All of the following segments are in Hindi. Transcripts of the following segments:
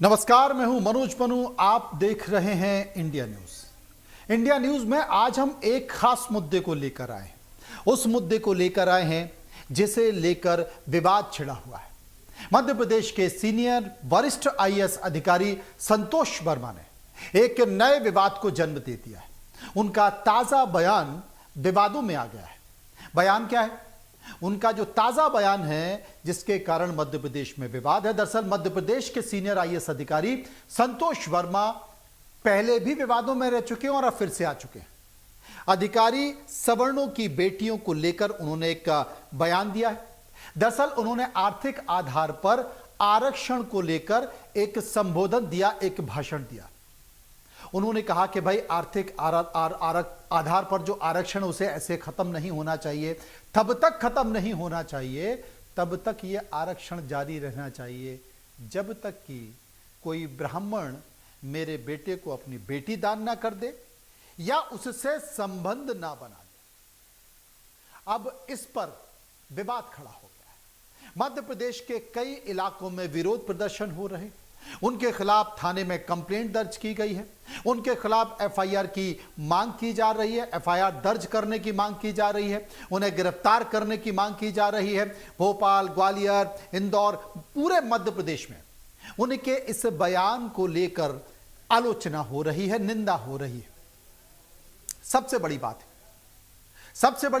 नमस्कार, मैं हूं मनोज पनु। आप देख रहे हैं इंडिया न्यूज। इंडिया न्यूज में आज हम एक खास मुद्दे को लेकर आए हैं। उस मुद्दे को लेकर आए हैं जिसे लेकर विवाद छिड़ा हुआ है। मध्य प्रदेश के सीनियर वरिष्ठ आईएएस अधिकारी संतोष वर्मा ने एक नए विवाद को जन्म दे दिया है। उनका ताजा बयान विवादों में आ गया है। बयान क्या है? उनका जो ताजा बयान है जिसके कारण मध्य प्रदेश में विवाद है। दरअसल मध्य प्रदेश के सीनियर आईएएस अधिकारी संतोष वर्मा पहले भी विवादों में रह चुके हैं और अब फिर से आ चुके हैं। अधिकारी सवर्णों की बेटियों को लेकर उन्होंने एक बयान दिया है। दरअसल उन्होंने आर्थिक आधार पर आरक्षण को लेकर एक संबोधन दिया, एक भाषण दिया। उन्होंने कहा कि भाई आर्थिक आधार पर जो आरक्षण उसे ऐसे खत्म नहीं होना चाहिए, तब तक खत्म नहीं होना चाहिए, तब तक ये आरक्षण जारी रहना चाहिए जब तक कि कोई ब्राह्मण मेरे बेटे को अपनी बेटी दान ना कर दे या उससे संबंध ना बना दे। अब इस पर विवाद खड़ा हो गया है। मध्य प्रदेश के कई इलाकों में विरोध प्रदर्शन हो रहे हैं। उनके खिलाफ थाने में कंप्लेंट दर्ज की गई है। उनके खिलाफ एफआईआर की मांग की जा रही है, एफआईआर दर्ज करने की मांग की जा रही है, उन्हें गिरफ्तार करने की मांग की जा रही है। भोपाल, ग्वालियर, इंदौर, पूरे मध्य प्रदेश में उनके इस बयान को लेकर आलोचना हो रही है, निंदा हो रही है। सबसे बड़ी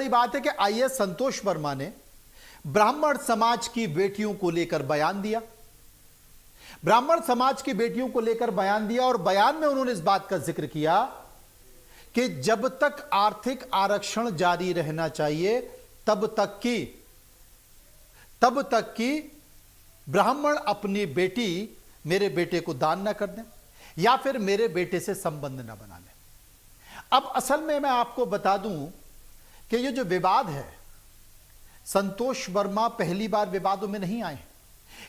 बात है कि आईएएस संतोष वर्मा ने ब्राह्मण समाज की बेटियों को लेकर बयान दिया। ब्राह्मण समाज की बेटियों को लेकर बयान दिया और बयान में उन्होंने इस बात का जिक्र किया कि जब तक आर्थिक आरक्षण जारी रहना चाहिए तब तक कि ब्राह्मण अपनी बेटी मेरे बेटे को दान ना कर दें या फिर मेरे बेटे से संबंध ना बना लें। अब असल में मैं आपको बता दूं कि ये जो विवाद है, संतोष वर्मा पहली बार विवादों में नहीं आए।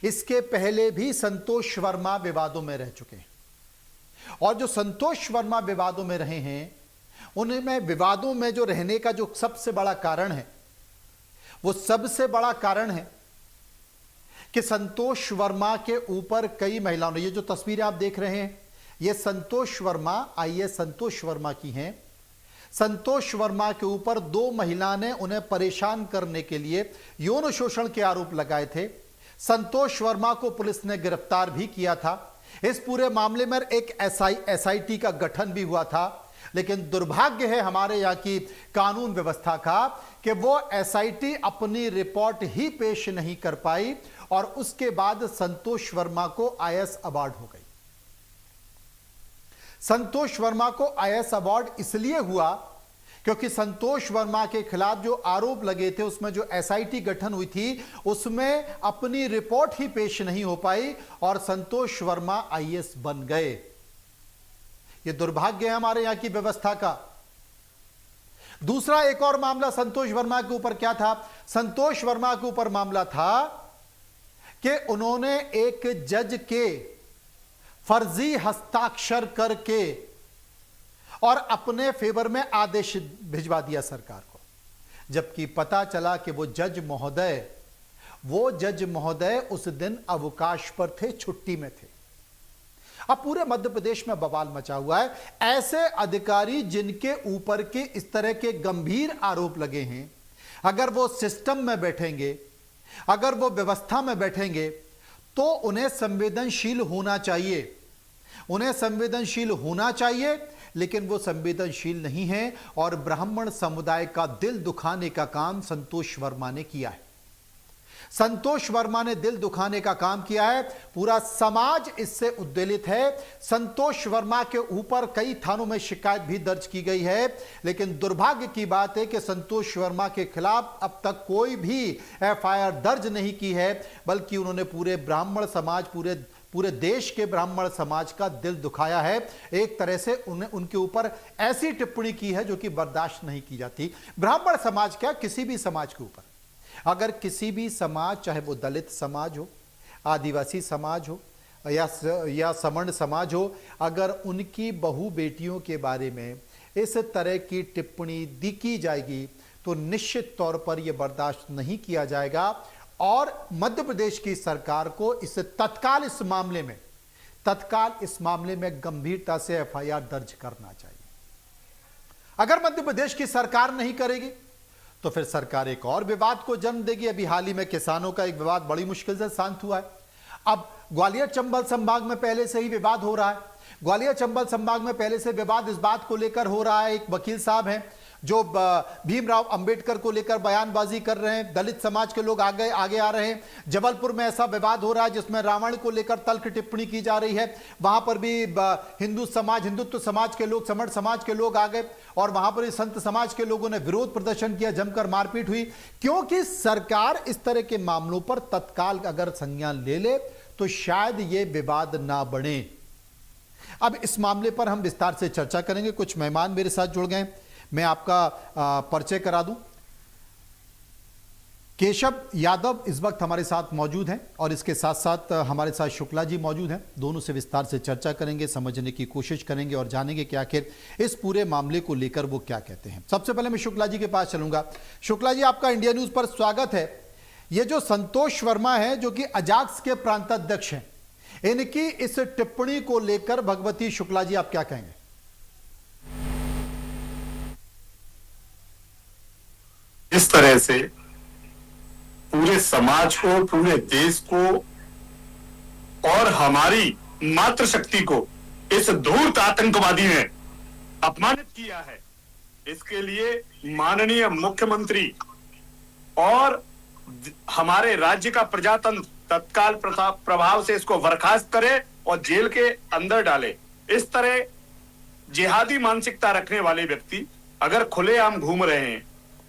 इसके पहले भी संतोष वर्मा विवादों में रह चुके हैं और जो संतोष वर्मा विवादों में रहे हैं, उनमें विवादों में जो रहने का जो सबसे बड़ा कारण है, वो सबसे बड़ा कारण है कि संतोष वर्मा के ऊपर कई महिलाओं ने, ये जो तस्वीरें आप देख रहे हैं, ये संतोष वर्मा, आईएएस संतोष वर्मा की हैं। संतोष वर्मा के ऊपर दो महिला ने उन्हें परेशान करने के लिए यौन शोषण के आरोप लगाए थे। संतोष वर्मा को पुलिस ने गिरफ्तार भी किया था। इस पूरे मामले में एक एसआईटी का गठन भी हुआ था, लेकिन दुर्भाग्य है हमारे यहाँ की कानून व्यवस्था का कि वो एसआईटी अपनी रिपोर्ट ही पेश नहीं कर पाई और उसके बाद संतोष वर्मा को आईएएस अवार्ड हो गई। संतोष वर्मा को आईएएस अवार्ड इसलिए हुआ क्योंकि संतोष वर्मा के खिलाफ जो आरोप लगे थे, उसमें जो एसआईटी गठन हुई थी, उसमें अपनी रिपोर्ट ही पेश नहीं हो पाई और संतोष वर्मा आईएएस बन गए। यह दुर्भाग्य है हमारे यहां की व्यवस्था का। दूसरा एक और मामला संतोष वर्मा के ऊपर क्या था? संतोष वर्मा के ऊपर मामला था कि उन्होंने एक जज के फर्जी हस्ताक्षर करके और अपने फेवर में आदेश भिजवा दिया सरकार को, जबकि पता चला कि वो जज महोदय उस दिन अवकाश पर थे, छुट्टी में थे। अब पूरे मध्य प्रदेश में बवाल मचा हुआ है। ऐसे अधिकारी जिनके ऊपर के इस तरह के गंभीर आरोप लगे हैं, अगर वो सिस्टम में बैठेंगे, अगर वो व्यवस्था में बैठेंगे, तो उन्हें संवेदनशील होना चाहिए, लेकिन वो संवेदनशील नहीं है और ब्राह्मण समुदाय का दिल दुखाने का काम संतोष वर्मा ने किया है। संतोष वर्मा ने दिल दुखाने का काम किया है। पूरा समाज इससे उद्वेलित है। संतोश वर्मा के ऊपर कई थानों में शिकायत भी दर्ज की गई है, लेकिन दुर्भाग्य की बात है कि संतोष वर्मा के खिलाफ अब तक कोई भी एफआईआर दर्ज नहीं की है, बल्कि उन्होंने पूरे ब्राह्मण समाज, पूरे देश के ब्राह्मण समाज का दिल दुखाया है। एक तरह से उनके ऊपर ऐसी टिप्पणी की है जो कि बर्दाश्त नहीं की जाती। ब्राह्मण समाज क्या, किसी भी समाज के ऊपर, अगर किसी भी समाज, चाहे वो दलित समाज हो, आदिवासी समाज हो या सवर्ण समाज हो, अगर उनकी बहू बेटियों के बारे में इस तरह की टिप्पणी की जाएगी तो निश्चित तौर पर यह बर्दाश्त नहीं किया जाएगा और मध्य प्रदेश की सरकार को इस तत्काल इस मामले में तत्काल इस मामले में गंभीरता से एफआईआर दर्ज करना चाहिए। अगर मध्य प्रदेश की सरकार नहीं करेगी तो फिर सरकार एक और विवाद को जन्म देगी। अभी हाल ही में किसानों का एक विवाद बड़ी मुश्किल से शांत हुआ है। अब ग्वालियर चंबल संभाग में पहले से ही विवाद हो रहा है। ग्वालियर चंबल संभाग में पहले से विवाद इस बात को लेकर हो रहा है, एक वकील साहब हैं जो भीमराव अंबेडकर को लेकर बयानबाजी कर रहे हैं, दलित समाज के लोग आगे आ रहे हैं। जबलपुर में ऐसा विवाद हो रहा है जिसमें रावण को लेकर तल्ख टिप्पणी की जा रही है। वहां पर भी हिंदुत्व समाज के लोग, समर्थ समाज के लोग आ गए और वहां पर संत समाज के लोगों ने विरोध प्रदर्शन किया, जमकर मारपीट हुई, क्योंकि सरकार इस तरह के मामलों पर तत्काल अगर संज्ञान ले ले तो शायद ये विवाद ना बढ़े। अब इस मामले पर हम विस्तार से चर्चा करेंगे। कुछ मेहमान मेरे साथ जुड़ गए, मैं आपका परिचय करा दूं। केशव यादव इस वक्त हमारे साथ मौजूद हैं और इसके साथ साथ हमारे साथ शुक्ला जी मौजूद हैं। दोनों से विस्तार से चर्चा करेंगे, समझने की कोशिश करेंगे और जानेंगे कि आखिर इस पूरे मामले को लेकर वो क्या कहते हैं। सबसे पहले मैं शुक्ला जी के पास चलूंगा। शुक्ला जी, आपका इंडिया न्यूज पर स्वागत है। ये जो संतोष वर्मा है जो कि अजाक्स के प्रांताध्यक्ष हैं, इनकी इस टिप्पणी को लेकर भगवती शुक्ला जी आप क्या कहेंगे? इस तरह से पूरे समाज को, पूरे देश को और हमारी मातृशक्ति को इस धूर्त आतंकवादी ने अपमानित किया है, इसके लिए माननीय मुख्यमंत्री और हमारे राज्य का प्रजातंत्र तत्काल प्रभाव से इसको बर्खास्त करे और जेल के अंदर डाले। इस तरह जिहादी मानसिकता रखने वाले व्यक्ति अगर खुलेआम घूम रहे हैं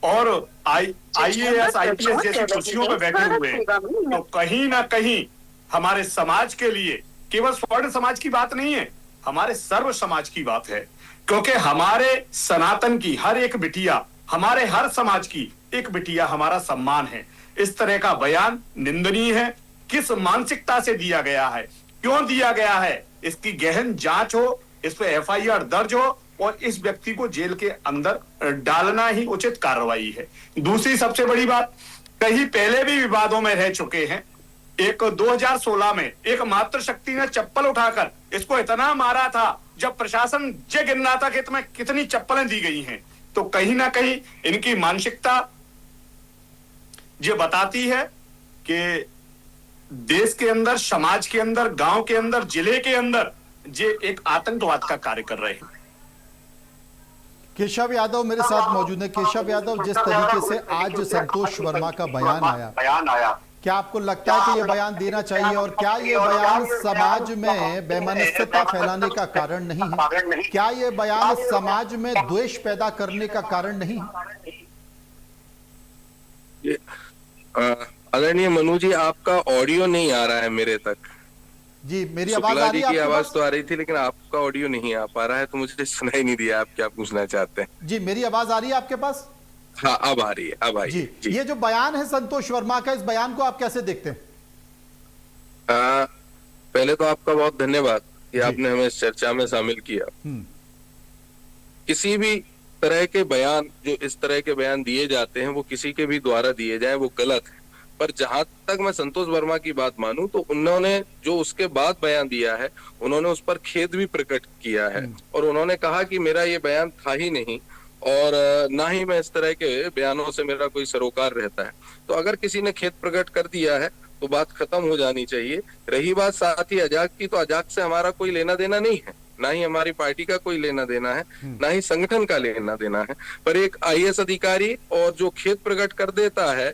और IAS IPS जैसी कुर्सियों पर बैठे हुए हैं तो कहीं ना कहीं हमारे समाज के लिए केवल स्वर्ण समाज की बात नहीं है, हमारे सर्व समाज की बात है। क्योंकि हमारे सनातन की हर एक बिटिया, हमारे हर समाज की एक बिटिया हमारा सम्मान है। इस तरह का बयान निंदनीय है। किस मानसिकता से दिया गया है, क्यों दिया गया है, इसकी गहन जांच हो, इस पे FIR दर्ज हो और इस व्यक्ति को जेल के अंदर डालना ही उचित कार्रवाई है। दूसरी सबसे बड़ी बात, कहीं पहले भी विवादों में रह चुके हैं। एक 2016 में एक मातृशक्ति ने चप्पल उठाकर इसको इतना मारा था जब प्रशासन ये गिन रहा था कि तुम्हें कितनी चप्पलें दी गई हैं। तो कहीं ना कहीं इनकी मानसिकता ये बताती है कि देश के अंदर, समाज के अंदर, गांव के अंदर, जिले के अंदर ये एक आतंकवाद का कार्य कर रहे हैं। केशव यादव मेरे साथ मौजूद है। केशव यादव, जिस तरीके से आज संतोष वर्मा का बयान आया, क्या आपको लगता है कि यह बयान देना चाहिए और क्या यह बयान समाज में वैमनस्यता फैलाने का कारण नहीं है? क्या यह बयान समाज में द्वेष पैदा करने का कारण नहीं है? आदरणीय मनु जी, आपका ऑडियो नहीं आ रहा है मेरे तक। जी, मेरी आवाज आ रही है? की आवाज तो आ रही थी लेकिन आपका ऑडियो नहीं आ पा रहा है, तो मुझे सुनाई नहीं दिया आप क्या पूछना चाहते हैं। जी, मेरी आवाज आ रही है आपके पास? हाँ, अब आ रही है, अब आई जी। ये जो बयान है संतोष वर्मा का, इस बयान को आप कैसे देखते हैं? पहले तो आपका बहुत धन्यवाद कि आपने हमें इस चर्चा में शामिल किया। किसी भी तरह के बयान, जो इस तरह के बयान दिए जाते हैं, वो किसी के भी द्वारा दिए जाए वो गलत है। पर जहां तक मैं संतोष वर्मा की बात मानूं तो उन्होंने जो उसके बाद बयान दिया है, उन्होंने उस पर खेद भी प्रकट किया है और उन्होंने कहा कि मेरा ये बयान था ही नहीं और ना ही मैं इस तरह के बयानों से मेरा कोई सरोकार रहता है। तो अगर किसी ने खेद प्रकट कर दिया है तो बात खत्म हो जानी चाहिए। रही बात साथी अजाक की, तो अजाक से हमारा कोई लेना देना नहीं है, ना ही हमारी पार्टी का कोई लेना देना है, ना ही संगठन का लेना देना है। पर एक IAS अधिकारी और जो खेद प्रकट कर देता है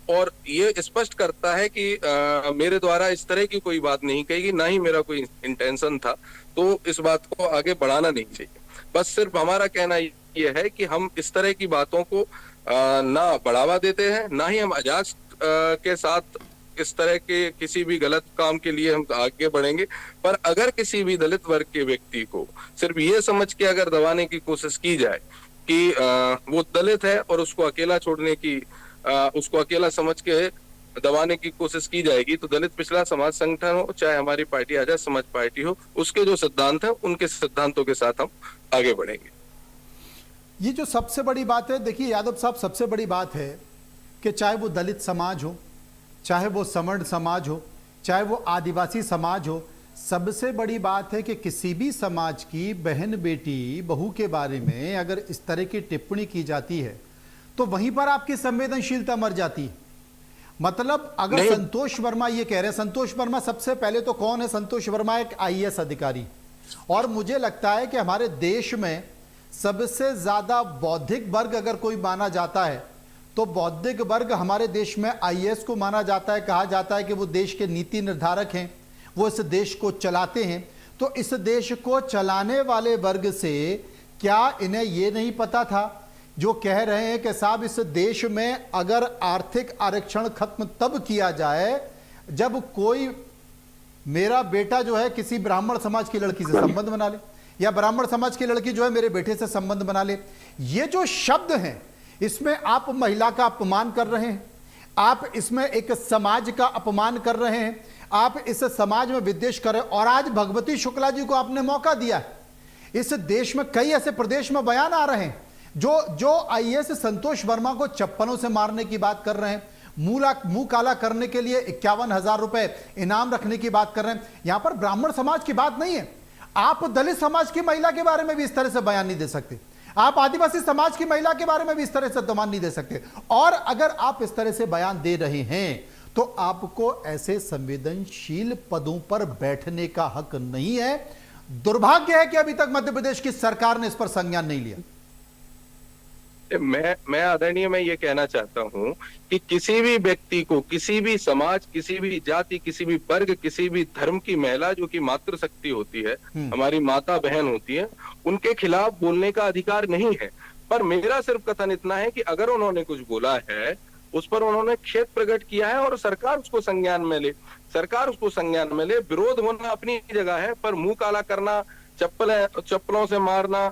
और ये स्पष्ट करता है कि मेरे द्वारा इस तरह की कोई बात नहीं कही, ना ही मेरा कोई इंटेंशन था, तो इस बात को आगे बढ़ाना नहीं चाहिए। बस सिर्फ हमारा कहना ये है कि हम इस तरह की बातों को ना बढ़ावा देते हैं, ना ही हम अजाक के साथ इस तरह के किसी भी गलत काम के लिए हम आगे बढ़ेंगे। पर अगर किसी भी दलित वर्ग के व्यक्ति को सिर्फ ये समझ के अगर दबाने की कोशिश की जाए कि वो दलित है और उसको अकेला छोड़ने की, उसको अकेला समझ के दबाने की कोशिश की जाएगी, तो दलित पिछड़ा समाज संगठन हो, चाहे हमारी पार्टी आजाद समाज पार्टी हो, उसके जो सिद्धांत है उनके सिद्धांतों के साथ हम आगे बढ़ेंगे। ये जो सबसे बड़ी बात है, देखिए यादव साहब, सबसे बड़ी बात है कि चाहे वो दलित समाज हो, चाहे वो सवर्ण समाज हो, चाहे वो आदिवासी समाज हो, सबसे बड़ी बात है कि किसी भी समाज की बहन बेटी बहू के बारे में अगर इस तरह की टिप्पणी की जाती है तो वहीं पर आपकी संवेदनशीलता मर जाती है। मतलब अगर नहीं। संतोष वर्मा ये कह रहे हैं, संतोष वर्मा सबसे पहले तो कौन है? संतोष वर्मा एक आईएएस अधिकारी, और मुझे लगता है कि हमारे देश में सबसे ज्यादा बौद्धिक वर्ग अगर कोई माना जाता है तो बौद्धिक वर्ग हमारे देश में आईएएस को माना जाता है। कहा जाता है कि वो देश के नीति निर्धारक हैं, वो इस देश को चलाते हैं। तो इस देश को चलाने वाले वर्ग से क्या इन्हें ये नहीं पता था जो कह रहे हैं कि साहब इस देश में अगर आर्थिक आरक्षण खत्म तब किया जाए जब कोई मेरा बेटा जो है किसी ब्राह्मण समाज की लड़की से संबंध बना ले, या ब्राह्मण समाज की लड़की जो है मेरे बेटे से संबंध बना ले। ये जो शब्द हैं इसमें आप महिला का अपमान कर रहे हैं, आप इसमें एक समाज का अपमान कर रहे हैं, आप इस समाज में विद्वेष कर रहे हैं। और आज भगवती शुक्ला जी को आपने मौका दिया है। इस देश में कई ऐसे प्रदेश में बयान आ रहे हैं जो आईएएस संतोष वर्मा को चप्पलों से मारने की बात कर रहे हैं, मुंह काला करने के लिए 51,000 रुपए इनाम रखने की बात कर रहे हैं। यहां पर ब्राह्मण समाज की बात नहीं है। आप दलित समाज की महिला के बारे में भी इस तरह से बयान नहीं दे सकते, आप आदिवासी समाज की महिला के बारे में भी इस तरह से बयान नहीं दे सकते। और अगर आप इस तरह से बयान दे रहे हैं तो आपको ऐसे संवेदनशील पदों पर बैठने का हक नहीं है। दुर्भाग्य है कि अभी तक मध्य प्रदेश की सरकार ने इस पर संज्ञान नहीं लिया। मैं आदरणीय मैं ये कहना चाहता हूं कि किसी भी व्यक्ति को, किसी भी समाज, किसी भी जाति, किसी भी वर्ग, किसी भी धर्म की महिला जो कि मातृशक्ति होती है, हमारी माता बहन होती है, उनके खिलाफ बोलने का अधिकार नहीं है। पर मेरा सिर्फ कथन इतना है कि अगर उन्होंने कुछ बोला है उस पर उन्होंने खेद प्रकट किया है और सरकार उसको संज्ञान में ले, सरकार उसको संज्ञान में ले। विरोध होना अपनी जगह है, पर मुंह काला करना, चप्पलों से मारना,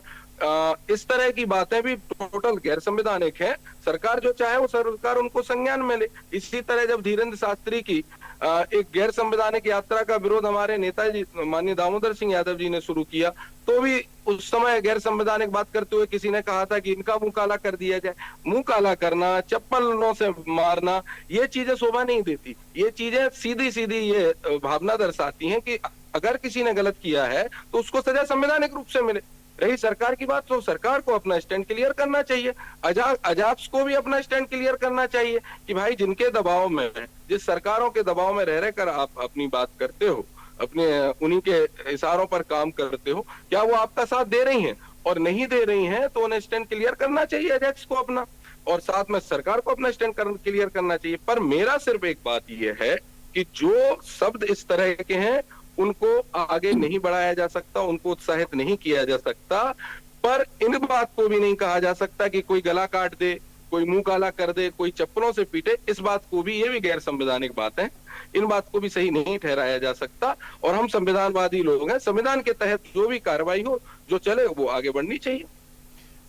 इस तरह की बातें भी टोटल गैर संवैधानिक है। सरकार जो चाहे वो सरकार उनको संज्ञान में ले। इसी तरह जब धीरेन्द्र शास्त्री की एक गैर संवैधानिक यात्रा का विरोध हमारे नेताजी माननीय दामोदर सिंह यादव जी ने शुरू किया, तो भी उस समय गैर संवैधानिक बात करते हुए किसी ने कहा था कि इनका मुंह काला कर दिया जाए। मुंह काला करना, चप्पलों से मारना, ये चीजें शोभा नहीं देती। ये चीजें सीधी सीधी ये भावना दर्शाती हैं कि अगर किसी ने गलत किया है तो उसको सजा संवैधानिक रूप से मिले। रही सरकार की बात, तो सरकार को अपना स्टैंड क्लियर करना चाहिए, अजाक्स को भी अपना स्टैंड क्लियर करना चाहिए कि भाई जिनके दबाव में, जिस सरकारों के दबाव में रह कर आप अपनी बात करते हो, अपने उन्हीं के इशारों पर काम करते हो, क्या वो आपका साथ दे रही हैं? और नहीं दे रही हैं तो उन्हें स्टैंड क्लियर करना चाहिए अजाक्स को अपना, और साथ में सरकार को अपना स्टैंड क्लियर करना चाहिए। पर मेरा सिर्फ एक बात यह है कि जो शब्द इस तरह के हैं उनको आगे नहीं बढ़ाया जा सकता, उनको उत्साहित नहीं किया जा सकता। पर इन बात को भी नहीं कहा जा सकता कि कोई गला काट दे, कोई मुंह काला कर दे, कोई चप्पलों से पीटे। इस बात को भी, ये भी गैर संवैधानिक बात है, इन बात को भी सही नहीं ठहराया जा सकता। और हम संविधानवादी लोग हैं, संविधान के तहत जो भी कार्रवाई हो, जो चले, वो आगे बढ़नी चाहिए।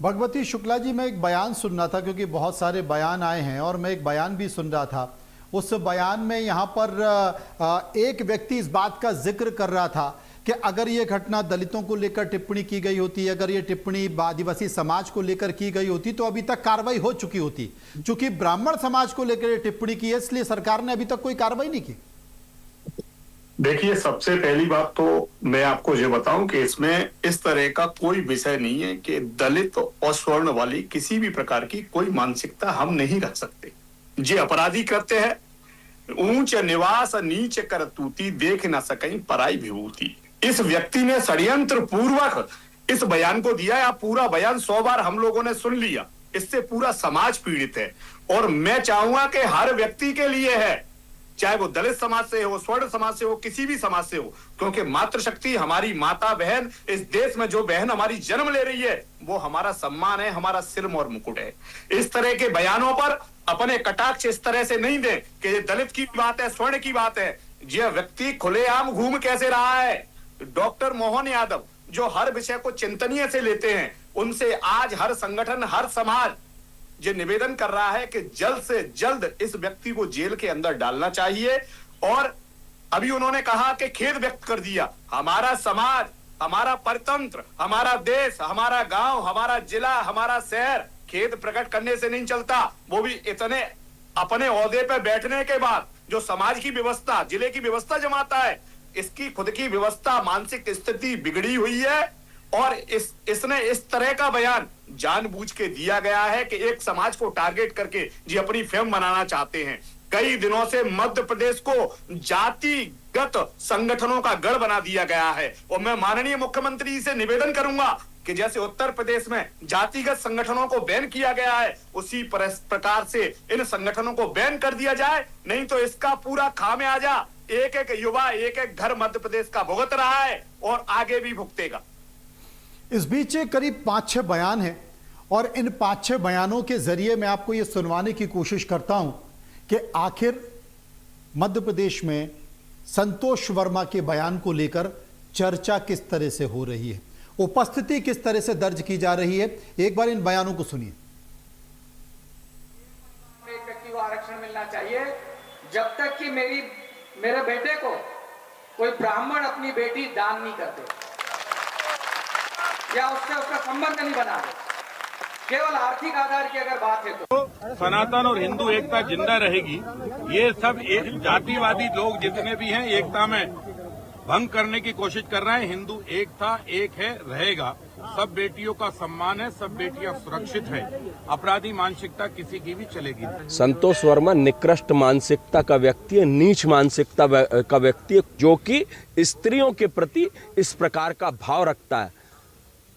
भगवती शुक्ला जी, मैं एक बयान सुन रहा था क्योंकि बहुत सारे बयान आए हैं और मैं एक बयान भी सुन रहा था। उस बयान में यहाँ पर एक व्यक्ति इस बात का जिक्र कर रहा था कि अगर ये घटना दलितों को लेकर टिप्पणी की गई होती, अगर ये टिप्पणी आदिवासी समाज को लेकर की गई होती तो अभी तक कार्रवाई हो चुकी होती। चूंकि ब्राह्मण समाज को लेकर ये टिप्पणी की है इसलिए सरकार ने अभी तक कोई कार्रवाई नहीं की। देखिए, सबसे पहली बात तो मैं आपको ये बताऊं कि इसमें इस तरह का कोई विषय नहीं है कि दलित और स्वर्ण वाली किसी भी प्रकार की कोई मानसिकता हम नहीं रख सकते। जे अपराधी करते हैं, ऊंच निवास नीच कर तूती, देख न सकई पराई विभूति। इस व्यक्ति ने षड्यंत्र पूर्वक इस बयान को दिया। या पूरा बयान 100 बार हम लोगों ने सुन लिया, इससे पूरा समाज पीड़ित है। और मैं चाहूंगा कि हर व्यक्ति के लिए है, चाहे वो दलित समाज से हो, स्वर्ण समाज से हो, किसी भी समाज से हो, क्योंकि मातृशक्ति हमारी माता बहन, इस देश में जो बहन हमारी जन्म ले रही है वो हमारा सम्मान है, हमारा सिर और मुकुट है। इस तरह के बयानों पर अपने कटाक्ष इस तरह से नहीं दें कि ये दलित की बात है, स्वर्ण की बात है। यह व्यक्ति खुलेआम घूम कैसे रहा है। डॉक्टर मोहन यादव जो हर विषय को चिंतनीय से लेते हैं, उनसे आज हर संगठन, हर समाज ये निवेदन कर रहा है कि जल्द से जल्द इस व्यक्ति को जेल के अंदर डालना चाहिए। और अभी उन्होंने कहा कि खेद व्यक्त कर दिया। हमारा समाज, हमारा परतंत्र, हमारा देश, हमारा गांव, हमारा जिला, हमारा शहर खेद प्रकट करने से नहीं चलता, वो भी इतने अपने ओहदे पे बैठने के बाद जो समाज की व्यवस्था, जिले की व्यवस्था जमाता है, इसकी खुद की व्यवस्था, मानसिक स्थिति बिगड़ी हुई है और इसने इस तरह का बयान जानबूझ के दिया गया है कि एक समाज को टारगेट करके जी अपनी फिल्म बनाना चाहते हैं। कई दिनों से मध्य प्रदेश को जातिगत संगठनों का गढ़ बना दिया गया है और मैं माननीय मुख्यमंत्री जी से निवेदन करूंगा कि जैसे उत्तर प्रदेश में जातिगत संगठनों को बैन किया गया है, उसी प्रकार से इन संगठनों को बैन कर दिया जाए, नहीं तो इसका पूरा खामियाजा एक एक युवा, एक एक घर मध्य प्रदेश का भुगत रहा है और आगे भी भुगतेगा। इस बीच करीब 5-6 बयान हैं और इन 5-6 बयानों के जरिए मैं आपको यह सुनवाने की कोशिश करता हूं कि आखिर मध्य प्रदेश में संतोष वर्मा के बयान को लेकर चर्चा किस तरह से हो रही है, उपस्थिति किस तरह से दर्ज की जा रही है। एक बार इन बयानों को सुनिए। एक व्यक्ति को आरक्षण मिलना चाहिए जब तक कि मेरे बेटे को कोई ब्राह्मण अपनी बेटी दान नहीं करते या उसका संबंध नहीं बना दे। केवल आर्थिक आधार की अगर बात है तो सनातन और हिंदू एकता जिंदा रहेगी। ये सब जातिवादी लोग जितने भी हैं एकता में भंग करने की कोशिश कर रहे हैं। हिंदू एक था, एक है, रहेगा। सब बेटियों का सम्मान है, सब बेटियां सुरक्षित है। अपराधी मानसिकता किसी की भी चलेगी। संतोष वर्मा निकृष्ट मानसिकता का व्यक्ति है, नीच मानसिकता का व्यक्ति है, जो कि स्त्रियों के प्रति इस प्रकार का भाव रखता है।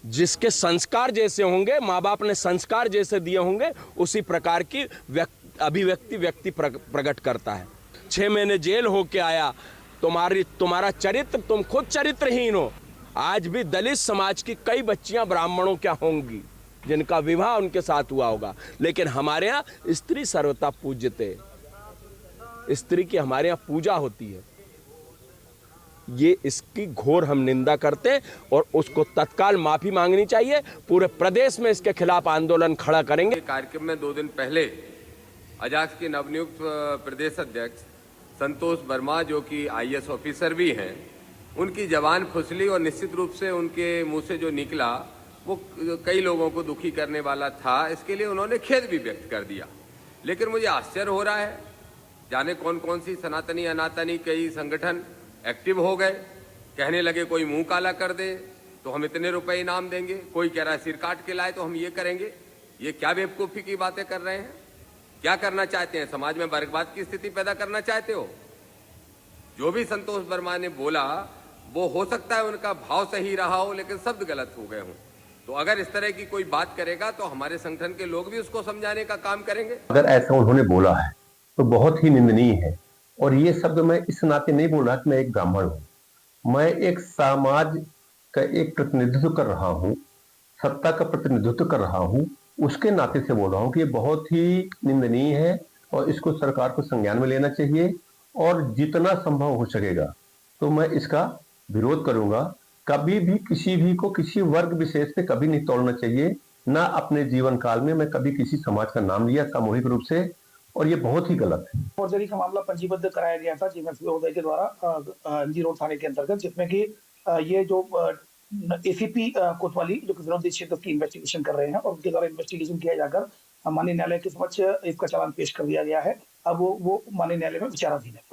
जिसके संस्कार जैसे होंगे, माँ बाप ने संस्कार जैसे दिए होंगे, उसी प्रकार की अभिव्यक्ति व्यक्ति प्रकट करता है। 6 महीने जेल होके आया, तुम्हारा चरित्र, तुम खुद चरित्रहीन हो। आज भी दलित समाज की कई बच्चियां ब्राह्मणों क्या होंगी जिनका विवाह उनके साथ हुआ होगा, लेकिन हमारे यहाँ स्त्री सर्वथा पूज्यते, स्त्री की हमारे यहाँ पूजा होती है। ये इसकी घोर हम निंदा करते हैं और उसको तत्काल माफी मांगनी चाहिए। पूरे प्रदेश में इसके खिलाफ आंदोलन खड़ा करेंगे। कार्यक्रम में 2 दिन पहले अजाक्स के नवनियुक्त प्रदेश अध्यक्ष संतोष वर्मा, जो कि IAS ऑफिसर भी हैं, उनकी जबान फुसली और निश्चित रूप से उनके मुंह से जो निकला वो कई लोगों को दुखी करने वाला था। इसके लिए उन्होंने खेद भी व्यक्त कर दिया। लेकिन मुझे आश्चर्य हो रहा है, जाने कौन कौन सी सनातनी अनातनी कई संगठन एक्टिव हो गए, कहने लगे कोई मुंह काला कर दे तो हम इतने रुपए इनाम देंगे, कोई कह रहा है सिर काट के लाए तो हम ये करेंगे। ये क्या बेवकूफ़ी की बातें कर रहे हैं? क्या करना चाहते हैं? समाज में वर्गवाद की स्थिति पैदा करना चाहते हो? जो भी संतोष वर्मा ने बोला वो हो सकता है उनका भाव सही रहा हो, लेकिन शब्द गलत हो गए हों। तो अगर इस तरह की कोई बात करेगा तो हमारे संगठन के लोग भी उसको समझाने का काम करेंगे। अगर ऐसा उन्होंने बोला है तो बहुत ही निंदनीय है। और ये शब्द मैं इस नाते नहीं बोल रहा कि मैं एक ब्राह्मण हूं, मैं एक समाज का एक प्रतिनिधित्व कर रहा हूं, सत्ता का प्रतिनिधित्व कर रहा हूं, उसके नाते से बोल रहा हूं कि ये बहुत ही निंदनीय है और इसको सरकार को संज्ञान में लेना चाहिए और जितना संभव हो सकेगा तो मैं इसका विरोध करूंगा। कभी भी किसी भी को किसी वर्ग विशेष पे कभी नहीं तोड़ना चाहिए। ना अपने जीवन काल में मैं कभी किसी समाज का नाम लिया सामूहिक रूप से, और ये बहुत ही गलत है। फोर्जरी का मामला पंजीबद्ध कराया गया था चीफ एसपी महोदय के द्वारा MG रोड थाने के अंतर्गत, जिसमें कि ये जो ACP कोतवाली जो कि विरोधी क्षेत्र की इन्वेस्टिगेशन कर रहे हैं और उनके द्वारा इन्वेस्टिगेशन किया जाकर माननीय न्यायालय के समक्ष इसका चालान पेश कर दिया गया है। अब वो माननीय न्यायालय में विचाराधीन है।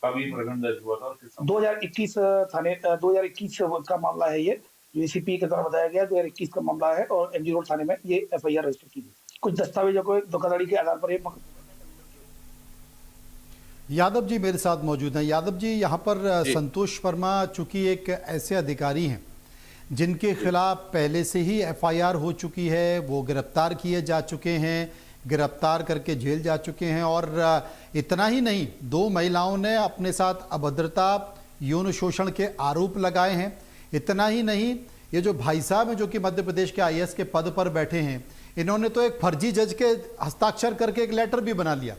कभी प्रकरण दर्ज हुआ था? 2021 थाने 2021 का मामला है ये, जो ACP के द्वारा बताया गया 2021 का मामला है और MG रोड थाने में ये FIR रजिस्टर की गई। कुछ दस्तावेजों को धोखाधड़ी के आधार पर यादव जी मेरे साथ मौजूद हैं। यादव जी, यहाँ पर संतोष वर्मा चूंकि एक ऐसे अधिकारी हैं जिनके खिलाफ पहले से ही FIR हो चुकी है, वो गिरफ्तार किए जा चुके हैं, गिरफ्तार करके जेल जा चुके हैं, और इतना ही नहीं 2 महिलाओं ने अपने साथ अभद्रता यौन शोषण के आरोप लगाए हैं। इतना ही नहीं, ये जो भाई साहब हैं जो कि मध्य प्रदेश के IAS के पद पर बैठे हैं, इन्होंने तो एक फर्जी जज के हस्ताक्षर करके एक लेटर भी बना लिया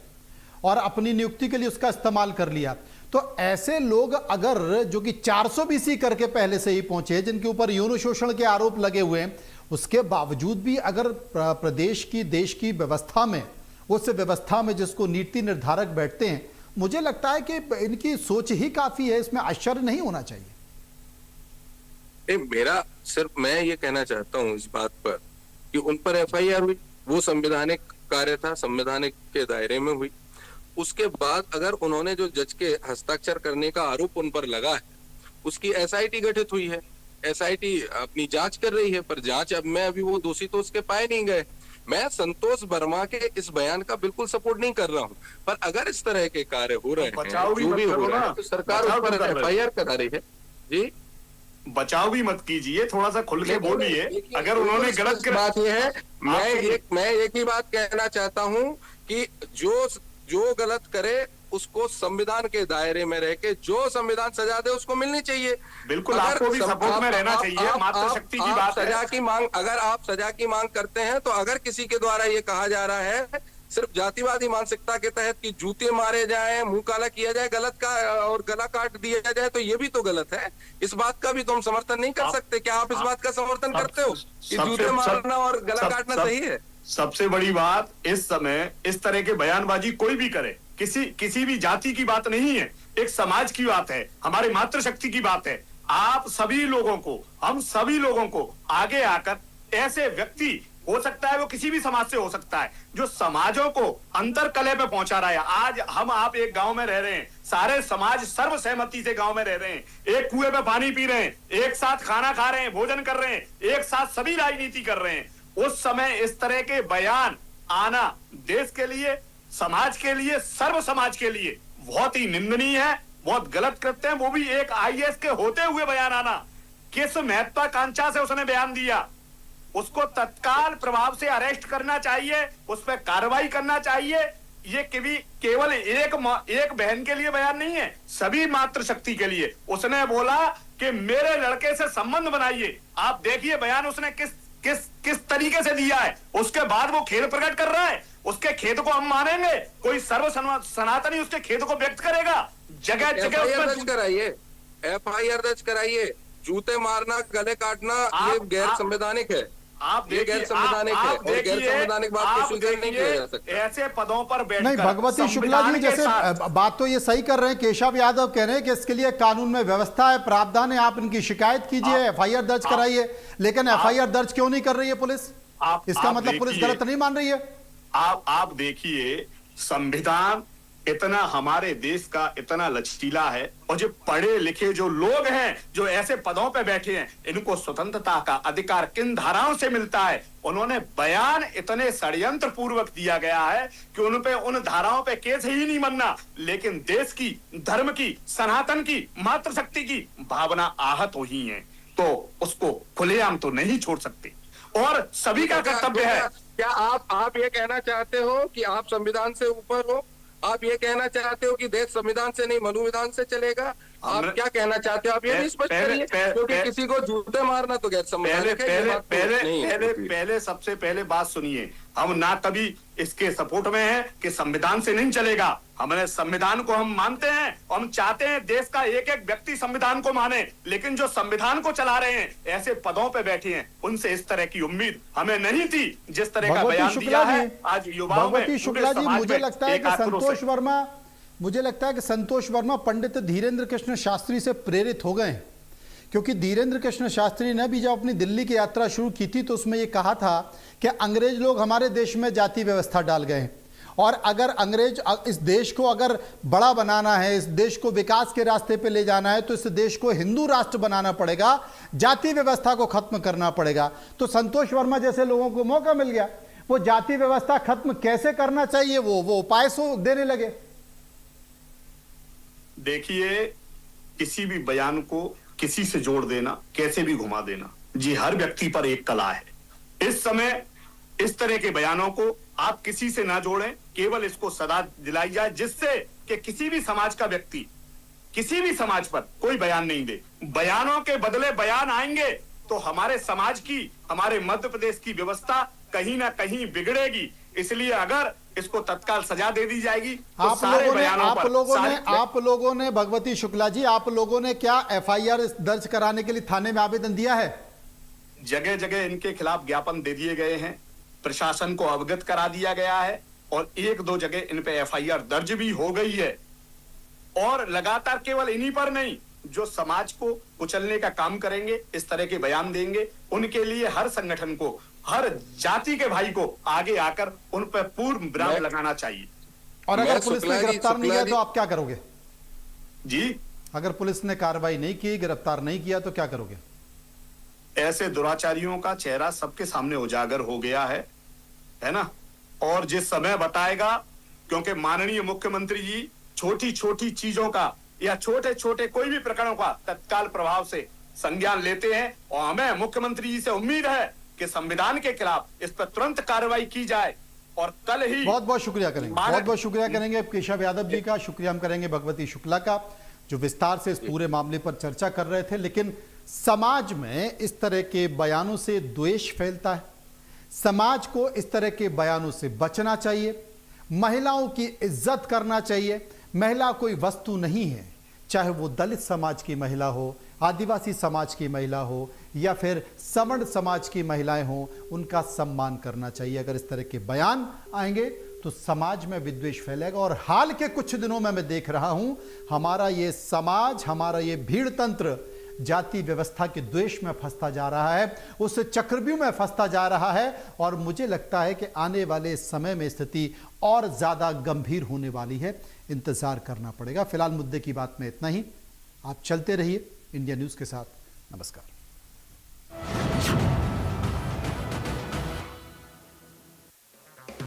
और अपनी नियुक्ति के लिए उसका इस्तेमाल कर लिया। तो ऐसे लोग अगर जो कि 400 BC करके पहले से ही पहुंचे, जिनके ऊपर यौन शोषण के आरोप लगे हुए हैं, उसके बावजूद भी अगर प्रदेश की देश की व्यवस्था में, उस व्यवस्था में जिसको नीति निर्धारक बैठते हैं, मुझे लगता है कि इनकी सोच ही काफी है, इसमें आश्चर्य नहीं होना चाहिए। मेरा सिर्फ मैं ये कहना चाहता हूँ इस बात पर कि उन पर FIR हुई, वो संवैधानिक कार्य था, संवैधानिक के दायरे में हुई। उसके बाद अगर उन्होंने जो जज के हस्ताक्षर करने का आरोप उन पर लगा है उसकी एसआईटी गठित हुई है, एसआईटी अपनी जांच कर रही है, पर जांच अब में अभी वो दोषी तो उसके पाए नहीं गए। मैं संतोष वर्मा के इस बयान का बिल्कुल सपोर्ट नहीं कर रहा हूं, पर अगर इस तरह के कार्य हो रहे हैं, बचाव भी जो मत भी करो हो रहा ना, है, तो सरकार बचाव उस पर भी कर रहे। एफआईआर करा रही है। जी, बचाव भी मत कीजिए, थोड़ा सा खुल के बोलिए। देखिए, अगर उन्होंने गलत कर बात ये है, आप मैं एक ही बात कहना चाहता हूं कि जो गलत करे उसको संविधान के दायरे में रह के जो संविधान सजा दे उसको मिलनी चाहिए। बिल्कुल, अगर आपको भी सपोर्ट में रहना आप- चाहिए, आप- मातृशक्ति की आप बात है। सजा की मांग, अगर आप सजा की मांग करते हैं तो अगर किसी के द्वारा ये कहा जा रहा है सिर्फ जातिवादी मानसिकता के तहत कि जूते मारे जाएं, मुंह काला किया जाए, गलत का और गला काट दिया जाए, तो ये भी तो गलत है। इस बात का भी तो हम समर्थन नहीं कर सकते। क्या आप इस बात का समर्थन करते हो कि जूते मारना और गला काटना सही है? सबसे बड़ी बात, इस समय इस तरह के बयानबाजी कोई भी करे, किसी भी जाति की बात नहीं है, एक समाज की बात है, हमारी मातृशक्ति की बात है। आप सभी लोगों को, हम सभी लोगों को आगे आकर ऐसे व्यक्ति, हो सकता है वो किसी भी समाज से हो सकता है, जो समाजों को अंतर कलह पे पहुंचा रहा है। आज हम आप एक गांव में रह रहे हैं, सारे समाज सर्वसहमति से गांव में रह रहे हैं, एक कुएं पे पानी पी रहे हैं, एक साथ खाना खा रहे हैं, भोजन कर रहे हैं, एक साथ सभी राजनीति कर रहे हैं। उस समय इस तरह के बयान आना देश के लिए, समाज के लिए, सर्व समाज के लिए बहुत ही निंदनीय है, बहुत गलत कृत्य है। वो भी एक आईएएस के होते हुए बयान आना। किस महत्वाकांक्षा से उसने बयान दिया? उसको तत्काल प्रभाव से अरेस्ट करना चाहिए, उस पर कार्रवाई करना चाहिए। ये केवल एक बहन के लिए बयान नहीं है, सभी मातृशक्ति के लिए। उसने बोला कि मेरे लड़के से संबंध बनाइए। आप देखिए बयान उसने किस तरीके से दिया है। उसके बाद वो खेद प्रकट कर रहा है, उसके खेद को हम मानेंगे। कोई सर्व सनातनी उसके खेद को व्यक्त करेगा। जगह जगह एफआईआर दर्ज कराइए। जूते मारना, गले काटना ये गैर संवैधानिक है। आप ये गैर संवैधानिक है और गैर संवैधानिक बात को स्वीकार नहीं किया जा सकता। ऐसे पदों पर बैठकर नहीं, भगवती शुक्ला जी जैसे बात तो ये सही कर रहे हैं, केशव यादव कह रहे हैं कि इसके लिए कानून में व्यवस्था है, प्रावधान है, आप इनकी शिकायत कीजिए, एफआईआर दर्ज कराइए। लेकिन एफआईआर दर्ज क्यों नहीं कर रही है पुलिस? इसका मतलब पुलिस गलत नहीं मान रही है? आप देखिए, संविधान इतना हमारे देश का इतना लचीला है, और जो पढ़े लिखे जो लोग हैं, जो ऐसे पदों पे बैठे हैं, इनको स्वतंत्रता का अधिकार किन धाराओं से मिलता है? उन्होंने बयान इतने षड्यंत्र पूर्वक दिया गया है कि उन धाराओं पे केस ही नहीं बनना। लेकिन देश की, धर्म की, सनातन की, मातृशक्ति की भावना आहत हुई है, तो उसको खुलेआम तो नहीं छोड़ सकते। और सभी का कर्तव्य है। क्या आप ये कहना चाहते हो कि आप संविधान से ऊपर हो? आप ये कहना चाहते हो कि देश संविधान से नहीं मनुविधान से चलेगा? आप क्या कहना चाहते हो? आप ये भी स्पष्ट करिए, क्योंकि किसी को जूते मारना तो गैर संवैधानिक है। पहले सबसे पहले बात सुनिए, हम ना कभी इसके सपोर्ट में हैं कि संविधान से नहीं चलेगा। हमने संविधान को हम मानते हैं, हम चाहते हैं देश का एक एक व्यक्ति संविधान को माने। लेकिन जो संविधान को चला रहे हैं, ऐसे पदों पे बैठे हैं, उनसे इस तरह की उम्मीद हमें नहीं थी। जिस तरह का बयान दिया है आज युवाओं में, भगवती शुक्ला जी, मुझे लगता है कि संतोष वर्मा पंडित धीरेन्द्र कृष्ण शास्त्री से प्रेरित हो गए हैं। क्योंकि धीरेन्द्र कृष्ण शास्त्री ने भी जब अपनी दिल्ली की यात्रा शुरू की थी तो उसमें यह कहा था कि अंग्रेज लोग हमारे देश में जाति व्यवस्था डाल गए हैं, और अगर अंग्रेज इस देश को अगर बड़ा बनाना है, इस देश को विकास के रास्ते पे ले जाना है, तो इस देश को हिंदू राष्ट्र बनाना पड़ेगा, जाति व्यवस्था को खत्म करना पड़ेगा। तो संतोष वर्मा जैसे लोगों को मौका मिल गया, वो जाति व्यवस्था खत्म कैसे करना चाहिए वो उपाय देने लगे। देखिए, किसी भी बयान को किसी से जोड़ देना, कैसे भी घुमा देना, जी हर व्यक्ति पर एक कला है। इस समय इस तरह के बयानों को आप किसी से ना जोड़ें, केवल इसको सदा दिलाई जाए जिससे कि किसी भी समाज का व्यक्ति किसी भी समाज पर कोई बयान नहीं दे। बयानों के बदले बयान आएंगे तो हमारे समाज की, हमारे मध्य प्रदेश की व्यवस्था कहीं ना कहीं बिगड़ेगी। इसलिए अगर इसको तत्काल सजा दे दी जाएगी तो आप लोगों ने भगवती शुक्ला जी, आप लोगों ने क्या एफआईआर दर्ज कराने के लिए थाने में आवेदन दिया है? जगह जगह इनके खिलाफ ज्ञापन दे दिए गए हैं, प्रशासन को अवगत करा दिया गया है, और एक दो जगह इन पे एफआईआर दर्ज भी हो गई है। और लगातार केवल इन्हीं पर नहीं, जो समाज को कुचलने का काम करेंगे, इस तरह के बयान देंगे, उनके लिए हर संगठन को, हर जाति के भाई को आगे आकर उन पर पूर्ण विराम लगाना चाहिए। और अगर पुलिस ने गिरफ्तार नहीं किया तो आप क्या करोगे? जी, अगर पुलिस ने कार्रवाई नहीं की, गिरफ्तार नहीं किया तो क्या करोगे? ऐसे दुराचारियों का चेहरा सबके सामने उजागर हो गया है ना? और जिस समय बताएगा, क्योंकि माननीय मुख्यमंत्री जी छोटी छोटी चीजों का या छोटे छोटे कोई भी प्रकरणों का तत्काल प्रभाव से संज्ञान लेते हैं, और हमें मुख्यमंत्री जी से उम्मीद है कि संविधान के खिलाफ इस पर तुरंत कार्रवाई की जाए। और कल ही बहुत बहुत शुक्रिया करेंगे, बहुत बहुत शुक्रिया करेंगे केशव यादव जी का, शुक्रिया हम करेंगे भगवती शुक्ला का, जो विस्तार से इस पूरे मामले पर चर्चा कर रहे थे। लेकिन समाज में इस तरह के बयानों से द्वेष फैलता है, समाज को इस तरह के बयानों से बचना चाहिए, महिलाओं की इज्जत करना चाहिए। महिला कोई वस्तु नहीं है, चाहे वो दलित समाज की महिला हो, आदिवासी समाज की महिला हो या फिर सवर्ण समाज की महिलाएं हो, उनका सम्मान करना चाहिए। अगर इस तरह के बयान आएंगे तो समाज में विद्वेष फैलेगा। और हाल के कुछ दिनों में मैं देख रहा हूं, हमारा ये समाज, हमारा ये भीड़ तंत्र जाति व्यवस्था के द्वेष में फंसता जा रहा है, उस चक्रव्यूह में फंसता जा रहा है। और मुझे लगता है कि आने वाले समय में स्थिति और ज्यादा गंभीर होने वाली है, इंतजार करना पड़ेगा। फिलहाल मुद्दे की बात में इतना ही। आप चलते रहिए इंडिया न्यूज के साथ। नमस्कार।